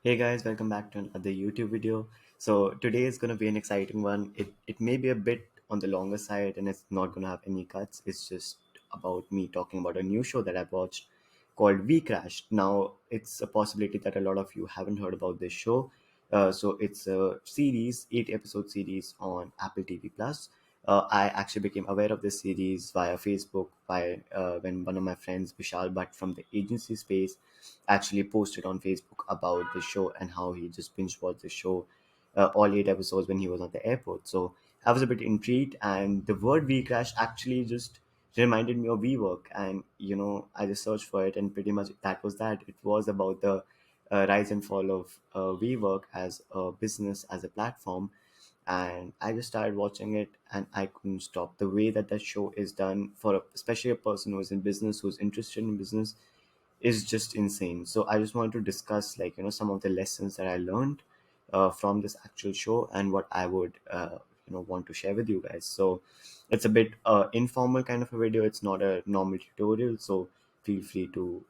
Hey guys, welcome back to another YouTube video. So today is gonna be an exciting one. It may be a bit on the longer side and it's not gonna have any cuts. It's just about me talking about a new show that I've watched called WeCrashed. Now it's a possibility that a lot of you haven't heard about this show. So it's a series, 8 episode series on Apple TV Plus. I actually became aware of this series via Facebook by when one of my friends, Vishal Bhatt from the agency space, actually posted on Facebook about the show and how he just binge watched the show, all 8 episodes when he was at the airport. So I was a bit intrigued, and the word "V crash" actually just reminded me of WeWork, and I just searched for it, and pretty much that was that. It was about the rise and fall of WeWork as a business, as a platform, and I just started watching it and I couldn't stop. The way that show is done for especially a person who's in business, who's interested in business, is just insane. So I just wanted to discuss, like, some of the lessons that I learned from this actual show and what I would want to share with you guys. So it's a bit informal kind of a video. It's not a normal tutorial, so feel free to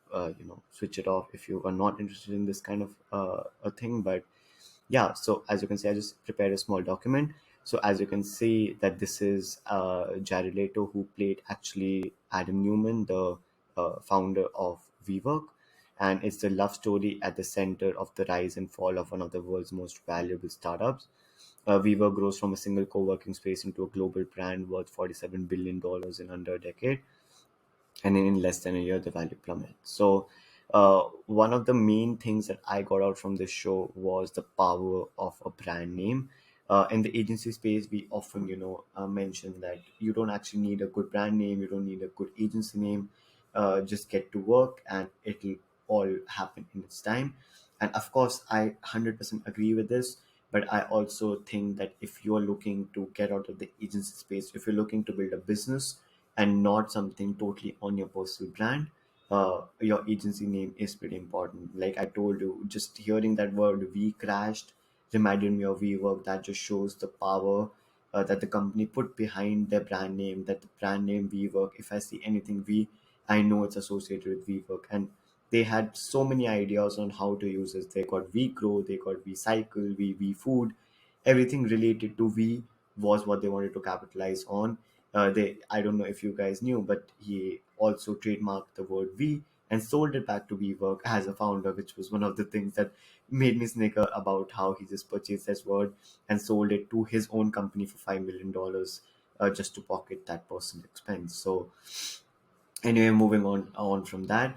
switch it off if you are not interested in this kind of a thing. But yeah, so as you can see, I just prepared a small document. So as you can see that this is Jared Leto, who played actually Adam Newman, the founder of WeWork, and it's the love story at the center of the rise and fall of one of the world's most valuable startups. WeWork grows from a single co-working space into a global brand worth $47 billion in under a decade, and in less than a year the value plummets. So one of the main things that I got out from this show was the power of a brand name. In the agency space, we often mention that you don't actually need a good brand name, you don't need a good agency name. Just get to work and it'll all happen in its time. And of course I 100% agree with this, but I also think that if you're looking to get out of the agency space, if you're looking to build a business and not something totally on your personal brand, your agency name is pretty important. Like I told you, just hearing that word "we crashed" reminded me of WeWork. That just shows the power that the company put behind their brand name. That the brand name WeWork, if I see anything "we," I know it's associated with WeWork. And they had so many ideas on how to use it. They got "we grow," they got "we cycle," "we food." Everything related to "we" was what they wanted to capitalize on. They I don't know if you guys knew, but he also trademarked the word "we" and sold it back to WeWork as a founder, which was one of the things that made me snicker about how he just purchased this word and sold it to his own company for $5 million, just to pocket that personal expense. So anyway, moving on from that,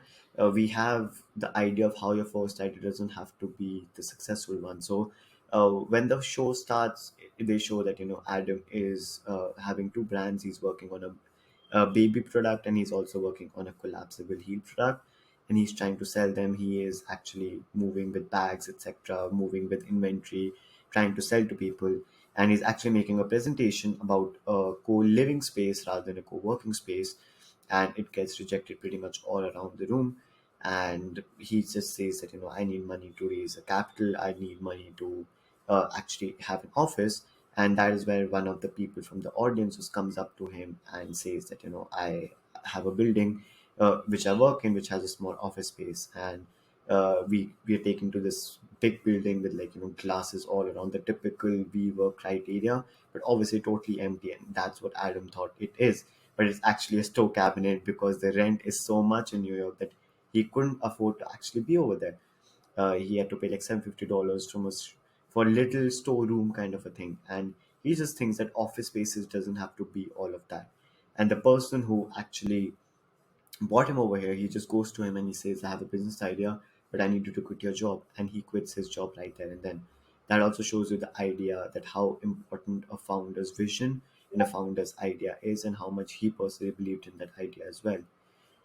we have the idea of how your first idea doesn't have to be the successful one. So when the show starts, they show that Adam is having two brands. He's working on a baby product, and he's also working on a collapsible heel product, and he's trying to sell them. He is actually moving with bags, etc., moving with inventory, trying to sell to people, and he's actually making a presentation about a co-living space rather than a co-working space, and it gets rejected pretty much all around the room. And he just says that I need money to raise a capital, I need money to actually have an office. And that is where one of the people from the audience just comes up to him and says that I have a building which I work in, which has a small office space, and we are taken to this big building with, like, glasses all around, the typical we work criteria, but obviously totally empty. And that's what Adam thought it is, but it's actually a store cabinet because the rent is so much in New York that he couldn't afford to actually be over there. He had to pay like $750 from us for a little storeroom kind of a thing. And he just thinks that office spaces doesn't have to be all of that. And the person who actually brought him over here, he just goes to him and he says, I have a business idea, but I need you to quit your job. And he quits his job right there and then. That also shows you the idea that how important a founder's vision and a founder's idea is, and how much he personally believed in that idea as well.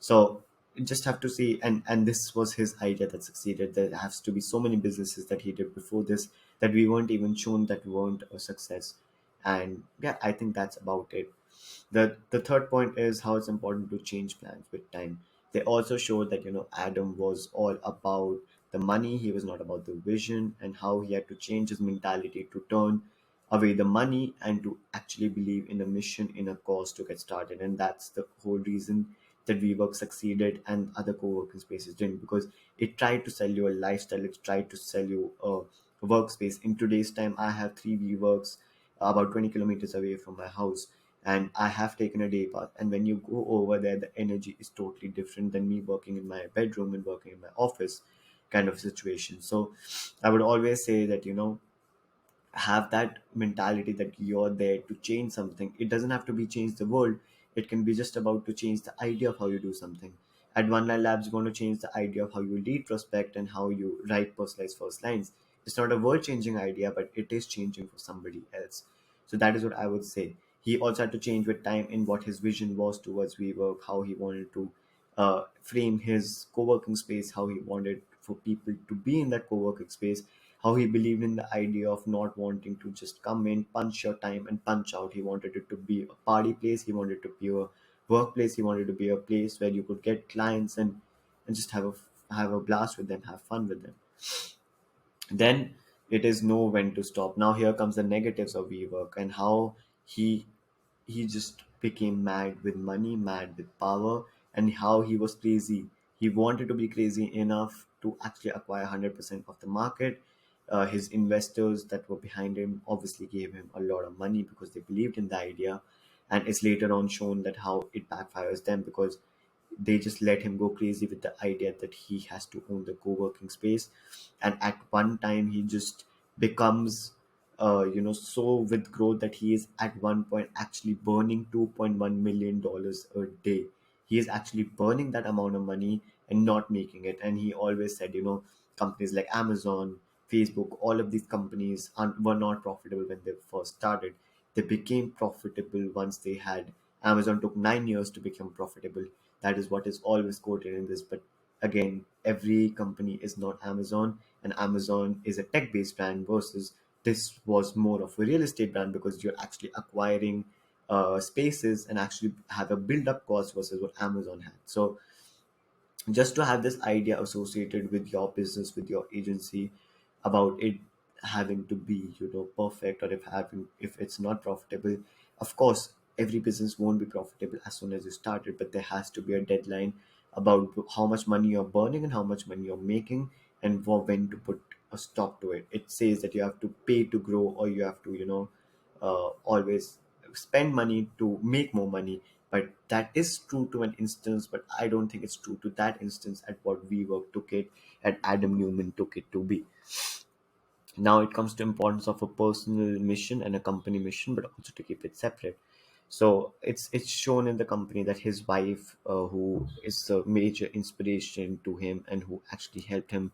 So you just have to see, and this was his idea that succeeded. There has to be so many businesses that he did before this that we weren't even shown that weren't a success. And yeah, I think that's about it. The third point is how it's important to change plans with time. They also showed that Adam was all about the money, he was not about the vision, and how he had to change his mentality to turn away the money and to actually believe in a mission, in a cause to get started. And that's the whole reason that WeWork succeeded and other co-working spaces didn't, because it tried to sell you a lifestyle, it tried to sell you a workspace. In today's time, I have three WeWorks about 20 kilometers away from my house, and I have taken a day pass. And when you go over there, the energy is totally different than me working in my bedroom and working in my office kind of situation. So I would always say that, have that mentality that you're there to change something. It doesn't have to be change the world. It can be just about to change the idea of how you do something. At One Line Labs, you're going to change the idea of how you lead prospect and how you write personalized first lines. It's not a world changing idea, but it is changing for somebody else. So that is what I would say. He also had to change with time in what his vision was towards WeWork, how he wanted to frame his co-working space, how he wanted for people to be in that co-working space, how he believed in the idea of not wanting to just come in, punch your time and punch out. He wanted it to be a party place. He wanted it to be a workplace. He wanted it to be a place where you could get clients and just have a blast with them, have fun with them. Then it is know when to stop. Now here comes the negatives of WeWork and how he he just became mad with money, mad with power, and how he was crazy. He wanted to be crazy enough to actually acquire 100% of the market. His investors that were behind him obviously gave him a lot of money because they believed in the idea, and it's later on shown that how it backfires them, because they just let him go crazy with the idea that he has to own the co-working space. And at one time he just becomes so with growth that he is at one point actually burning $2.1 million a day. He is actually burning that amount of money and not making it. And he always said, companies like Amazon, Facebook, all of these companies were not profitable when they first started. They became profitable once they had. Amazon took 9 years to become profitable. That is what is always quoted in this. But again, every company is not Amazon, and Amazon is a tech based brand versus this was more of a real estate brand, because you're actually acquiring spaces and actually have a build up cost versus what Amazon had. So just to have this idea associated with your business, with your agency, about it having to be perfect, or if it's not profitable. Of course every business won't be profitable as soon as you start it, but there has to be a deadline about how much money you're burning and how much money you're making, and for when to put a stop to it. It says that you have to pay to grow, or you have to always spend money to make more money. But that is true to an instance, but I don't think it's true to that instance at what WeWork took it and Adam Newman took it to be. Now it comes to importance of a personal mission and a company mission, but also to keep it separate. So it's shown in the company that his wife, who is a major inspiration to him and who actually helped him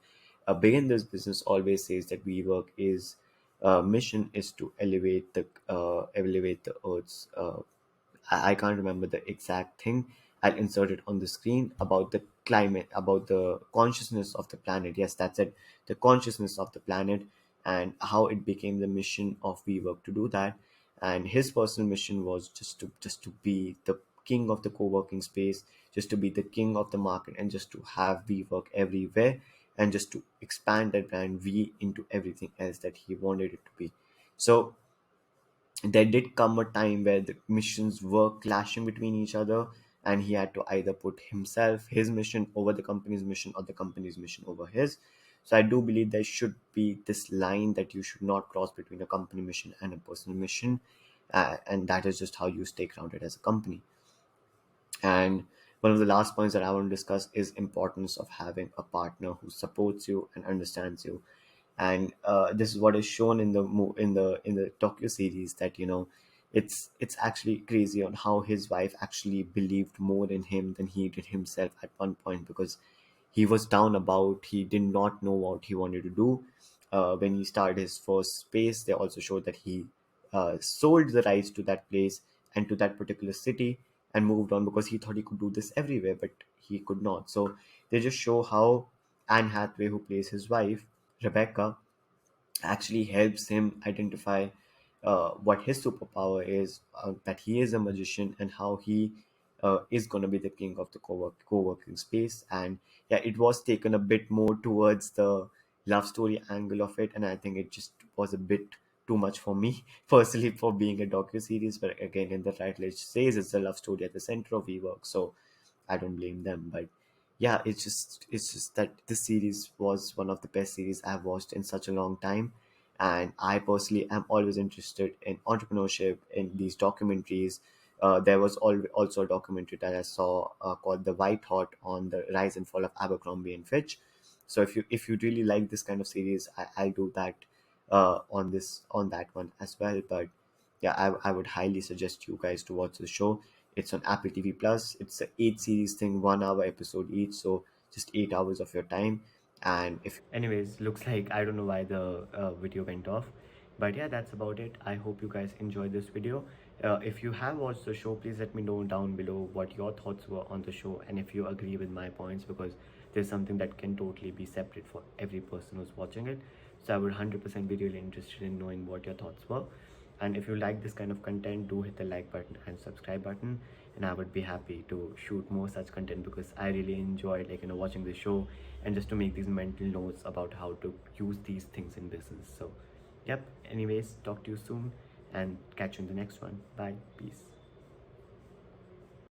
begin this business, always says that WeWork is mission is to elevate the earth's I can't remember the exact thing. I'll insert it on the screen about the climate, about the consciousness of the planet. Yes, that's it. The consciousness of the planet, and how it became the mission of WeWork to do that. And his personal mission was just to be the king of the co-working space, just to be the king of the market, and just to have WeWork everywhere, and just to expand that brand V into everything else that he wanted it to be. So there did come a time where the missions were clashing between each other, and he had to either put his mission over the company's mission, or the company's mission over his. So I do believe there should be this line that you should not cross between a company mission and a personal mission, and that is just how you stay grounded as a company. And one of the last points that I want to discuss is importance of having a partner who supports you and understands you. And this is what is shown in the docu series, that it's actually crazy on how his wife actually believed more in him than he did himself at one point, because he was down about, he did not know what he wanted to do. When he started his first space, they also showed that he sold the rights to that place and to that particular city, and moved on because he thought he could do this everywhere, but he could not. So they just show how Anne Hathaway, who plays his wife, Rebecca, actually helps him identify what his superpower is, that he is a magician, and how he is going to be the king of the co-working space. And yeah, it was taken a bit more towards the love story angle of it, and I think it just was a bit too much for me personally for being a docu series. But again, in the title it says it's a love story at the center of WeWork, so I don't blame them. But yeah, it's just that this series was one of the best series I've watched in such a long time. And I personally am always interested in entrepreneurship, in these documentaries. There was also a documentary that I saw called The White Hot on the rise and fall of Abercrombie and Fitch. So if you really like this kind of series, I'll do that on that one as well. But yeah, I would highly suggest you guys to watch the show. It's on Apple TV Plus. It's a 8 series thing, 1 hour episode each, so just 8 hours of your time. And if anyways, looks like I don't know why the video went off, but yeah, that's about it. I hope you guys enjoyed this video. If you have watched the show, please let me know down below what your thoughts were on the show, and if you agree with my points, because there's something that can totally be separate for every person who's watching it. So I would 100% be really interested in knowing what your thoughts were. And if you like this kind of content, do hit the like button and subscribe button, and I would be happy to shoot more such content, because I really enjoy, like, watching the show, and just to make these mental notes about how to use these things in business. So yep, anyways, talk to you soon and catch you in the next one. Bye, peace.